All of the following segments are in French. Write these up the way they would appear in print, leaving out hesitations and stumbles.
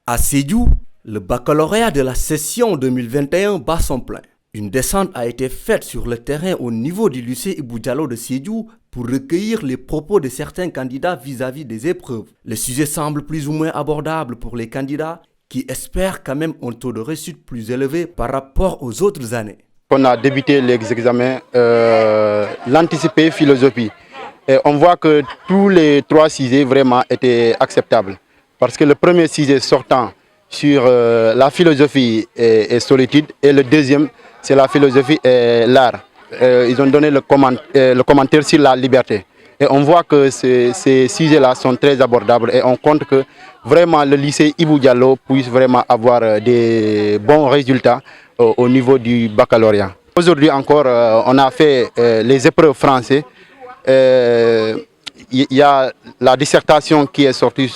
À Sédhiou, le baccalauréat de la session 2021 bat son plein. Une descente a été faite sur le terrain au niveau du lycée Ibou Diallo de Sédhiou pour recueillir les propos de certains candidats vis-à-vis des épreuves. Le sujet semble plus ou moins abordable pour les candidats qui espèrent quand même un taux de réussite plus élevé par rapport aux autres années. On a débuté les examens, l'anticipé philosophie. Et on voit que tous les trois sujets vraiment étaient acceptables. Parce que le premier sujet sortant sur la philosophie et solitude et le deuxième c'est la philosophie et l'art. Ils ont donné le commentaire sur la liberté. Et on voit que ces sujets-là sont très abordables et on compte que vraiment le lycée Ibou Diallo puisse vraiment avoir des bons résultats au niveau du baccalauréat. Aujourd'hui encore, on a fait les épreuves français. Il y a la dissertation qui est sortie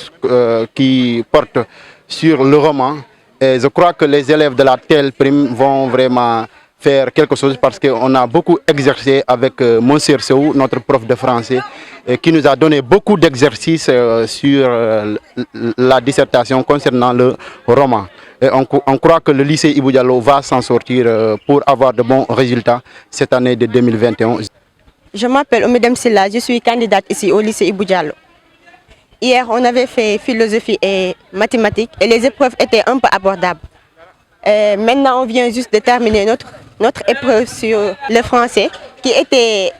qui porte sur le roman. Et je crois que les élèves de la telle prime vont vraiment faire quelque chose parce qu'on a beaucoup exercé avec Monsieur Sou, notre prof de français, qui nous a donné beaucoup d'exercices sur la dissertation concernant le roman. Et on croit que le lycée Ibou Diallo va s'en sortir pour avoir de bons résultats cette année de 2021. Je m'appelle Omedem Silla, je suis candidate ici au lycée Ibou Diallo. Hier, on avait fait philosophie et mathématiques et les épreuves étaient un peu abordables. Et maintenant, on vient juste de terminer notre épreuve sur le français qui était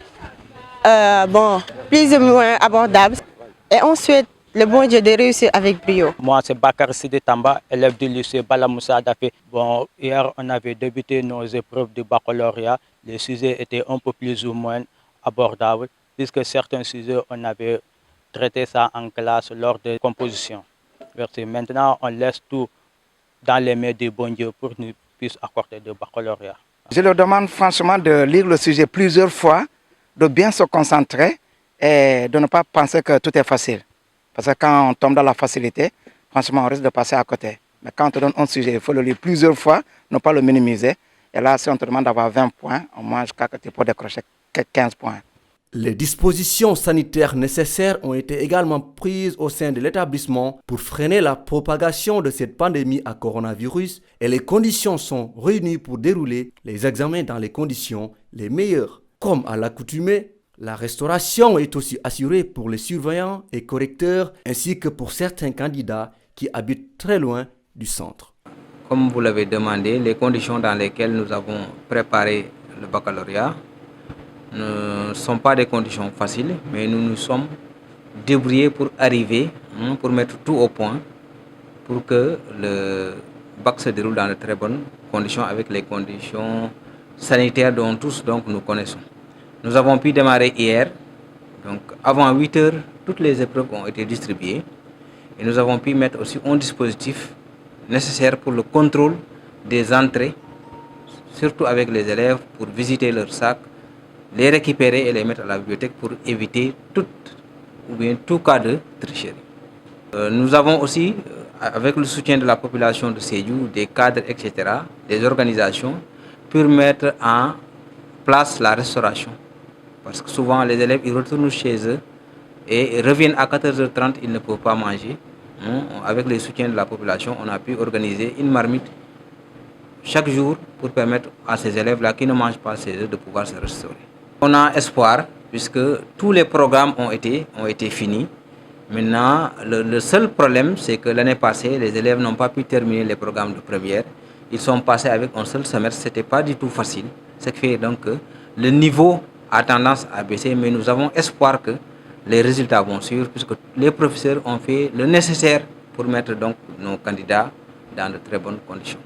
plus ou moins abordable. Et on souhaite le bon Dieu de réussir avec brio. Moi, c'est Bakar Sidi Tamba, élève du lycée Bala Moussa Dafé. Bon, hier, on avait débuté nos épreuves de baccalauréat. Les sujets étaient un peu plus ou moins abordables, puisque certains sujets, on avait traité ça en classe lors de composition. Merci. Maintenant, on laisse tout dans les mains du bon Dieu pour nous puisse accorder le baccalauréat. Je leur demande franchement de lire le sujet plusieurs fois, de bien se concentrer et de ne pas penser que tout est facile. Parce que quand on tombe dans la facilité, franchement, on risque de passer à côté. Mais quand on te donne un sujet, il faut le lire plusieurs fois, ne pas le minimiser. Et là, si on te demande d'avoir 20 points, au moins jusqu'à que tu peux décrocher 15 points. Les dispositions sanitaires nécessaires ont été également prises au sein de l'établissement pour freiner la propagation de cette pandémie à coronavirus et les conditions sont réunies pour dérouler les examens dans les conditions les meilleures. Comme à l'accoutumée, la restauration est aussi assurée pour les surveillants et correcteurs ainsi que pour certains candidats qui habitent très loin du centre. Comme vous l'avez demandé, les conditions dans lesquelles nous avons préparé le baccalauréat ne sont pas des conditions faciles, mais nous nous sommes débrouillés pour arriver, pour mettre tout au point, pour que le bac se déroule dans de très bonnes conditions avec les conditions sanitaires dont tous donc, nous connaissons. Nous avons pu démarrer hier, donc avant 8 heures, toutes les épreuves ont été distribuées et nous avons pu mettre aussi un dispositif nécessaire pour le contrôle des entrées, surtout avec les élèves pour visiter leurs sacs, les récupérer et les mettre à la bibliothèque pour éviter tout cas de tricherie. Nous avons aussi, avec le soutien de la population de Sédhiou, des cadres, etc., des organisations, pour mettre en place la restauration. Parce que souvent, les élèves ils retournent chez eux et reviennent à 14h30, ils ne peuvent pas manger. Avec le soutien de la population, on a pu organiser une marmite chaque jour pour permettre à ces élèves-là qui ne mangent pas chez eux de pouvoir se restaurer. On a espoir puisque tous les programmes ont été finis. Maintenant, le seul problème, c'est que l'année passée, les élèves n'ont pas pu terminer les programmes de première. Ils sont passés avec un seul semestre, ce n'était pas du tout facile. Ce qui fait donc que le niveau a tendance à baisser, mais nous avons espoir que les résultats vont suivre puisque les professeurs ont fait le nécessaire pour mettre donc nos candidats dans de très bonnes conditions.